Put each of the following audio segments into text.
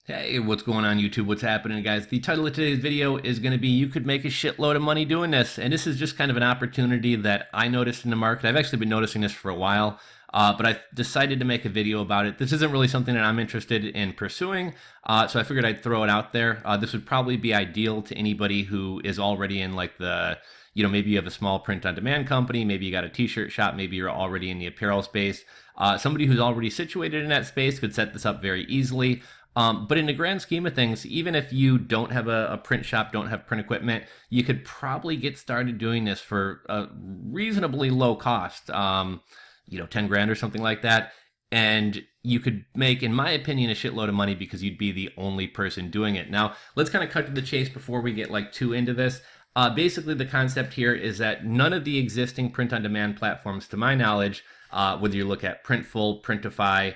Hey, what's going on YouTube? What's happening, guys? The title of today's video is going to be You Could Make a Shitload of Money Doing This. And this is just kind of an opportunity that I noticed in the market. I've actually been noticing this for a while, but I decided to make a video about it. This isn't really something that I'm interested in pursuing, so I figured I'd throw it out there. This would probably be ideal to anybody who is already in like maybe you have a small print-on-demand company, maybe you got a t-shirt shop, maybe you're already in the apparel space. Somebody who's already situated in that space could set this up very easily. But in the grand scheme of things, even if you don't have a print shop, don't have print equipment, you could probably get started doing this for a reasonably low cost, 10 grand or something like that. And you could make, in my opinion, a shitload of money because you'd be the only person doing it. Now, let's kind of cut to the chase before we get like too into this. Basically, the concept here is that none of the existing print-on-demand platforms, to my knowledge, whether you look at Printful, Printify,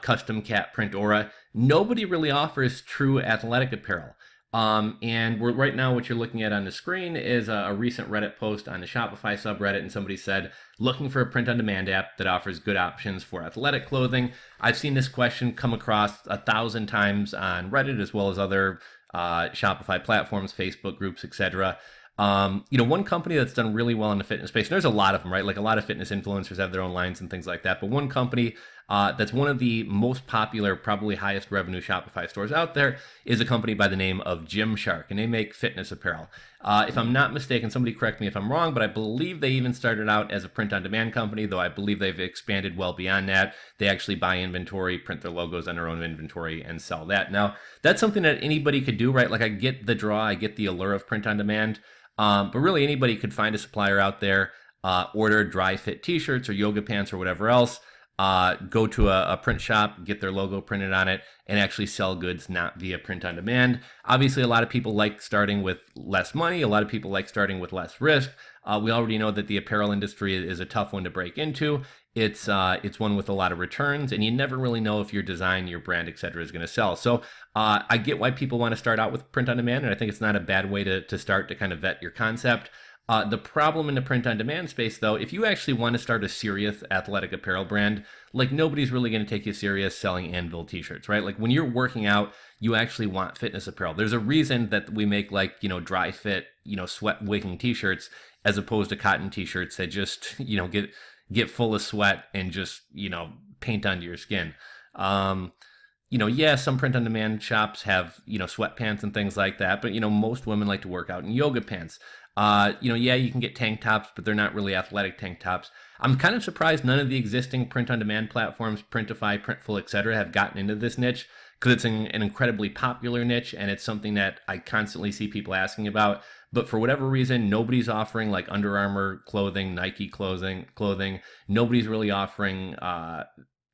Custom Cat, Printora, nobody really offers true athletic apparel. And right now what you're looking at on the screen is a recent Reddit post on the Shopify subreddit, and somebody said, looking for a print-on-demand app that offers good options for athletic clothing. I've seen this question come across 1,000 times on Reddit as well as other Shopify platforms, Facebook groups, etc. One company that's done really well in the fitness space, and there's a lot of them, right? Like a lot of fitness influencers have their own lines and things like that. But one company that's one of the most popular, probably highest revenue Shopify stores out there is a company by the name of Gymshark, and they make fitness apparel. If I'm not mistaken, somebody correct me if I'm wrong, but I believe they even started out as a print-on-demand company, though I believe they've expanded well beyond that. They actually buy inventory, print their logos on their own inventory, and sell that. Now, that's something that anybody could do, right? Like I get the draw, I get the allure of print-on-demand. But really anybody could find a supplier out there, order dry fit t-shirts or yoga pants or whatever else, go to a print shop, get their logo printed on it, and actually sell goods not via print on demand. Obviously, a lot of people like starting with less money. A lot of people like starting with less risk. We already know that the apparel industry is a tough one to break into. It's one with a lot of returns, and you never really know if your design, your brand, etc. is going to sell. So I get why people want to start out with print on demand, and I think it's not a bad way to start to kind of vet your concept. The problem in the print-on-demand space, though, if you actually want to start a serious athletic apparel brand, like nobody's really going to take you serious selling Anvil t-shirts, right? Like when you're working out, you actually want fitness apparel. There's a reason that we make like, dry fit, sweat wicking t-shirts as opposed to cotton t-shirts that just, get full of sweat and just, paint onto your skin. Some print-on-demand shops have, sweatpants and things like that, but, most women like to work out in yoga pants. You can get tank tops, but they're not really athletic tank tops. I'm kind of surprised none of the existing print-on-demand platforms, Printify, Printful, etc., have gotten into this niche because it's an incredibly popular niche and it's something that I constantly see people asking about. But for whatever reason, nobody's offering like Under Armour clothing, Nike clothing. Nobody's really offering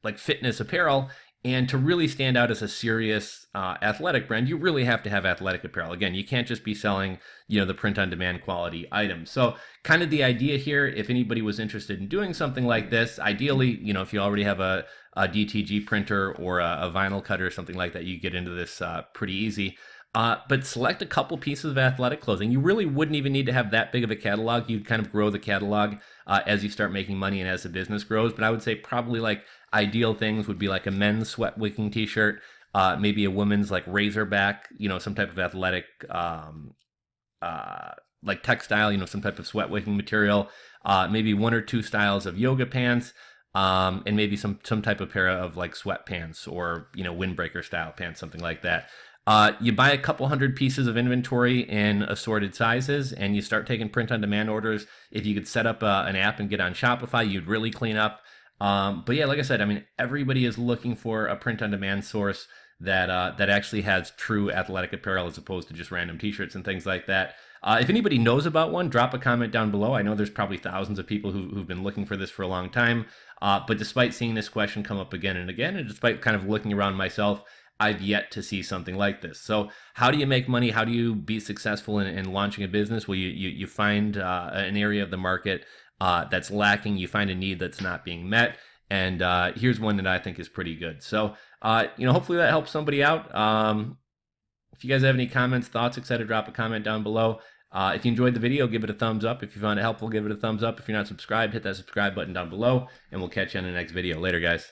like fitness apparel. And to really stand out as a serious athletic brand, you really have to have athletic apparel. Again, you can't just be selling, the print-on-demand quality items. So kind of the idea here, if anybody was interested in doing something like this, ideally, if you already have a DTG printer or a vinyl cutter or something like that, you get into this pretty easy. But select a couple pieces of athletic clothing. You really wouldn't even need to have that big of a catalog. You'd kind of grow the catalog as you start making money and as the business grows. But I would say probably like ideal things would be like a men's sweat wicking t-shirt, maybe a woman's like razorback, some type of athletic like textile, some type of sweat wicking material, maybe one or two styles of yoga pants, and maybe some type of pair of like sweatpants or windbreaker style pants, something like that. You buy a couple hundred pieces of inventory in assorted sizes and you start taking print on demand orders. If you could set up an app and get on Shopify, you'd really clean up. But yeah, like I said, I mean, everybody is looking for a print on demand source that actually has true athletic apparel as opposed to just random t-shirts and things like that. If anybody knows about one, drop a comment down below. I know there's probably thousands of people who've been looking for this for a long time. But despite seeing this question come up again and again, and despite kind of looking around myself, I've yet to see something like this. So how do you make money? How do you be successful in launching a business? Well, you find an area of the market that's lacking. You find a need that's not being met. And here's one that I think is pretty good. So, hopefully that helps somebody out. If you guys have any comments, thoughts, etc., drop a comment down below. If you enjoyed the video, give it a thumbs up. If you found it helpful, give it a thumbs up. If you're not subscribed, hit that subscribe button down below, and we'll catch you on the next video. Later, guys.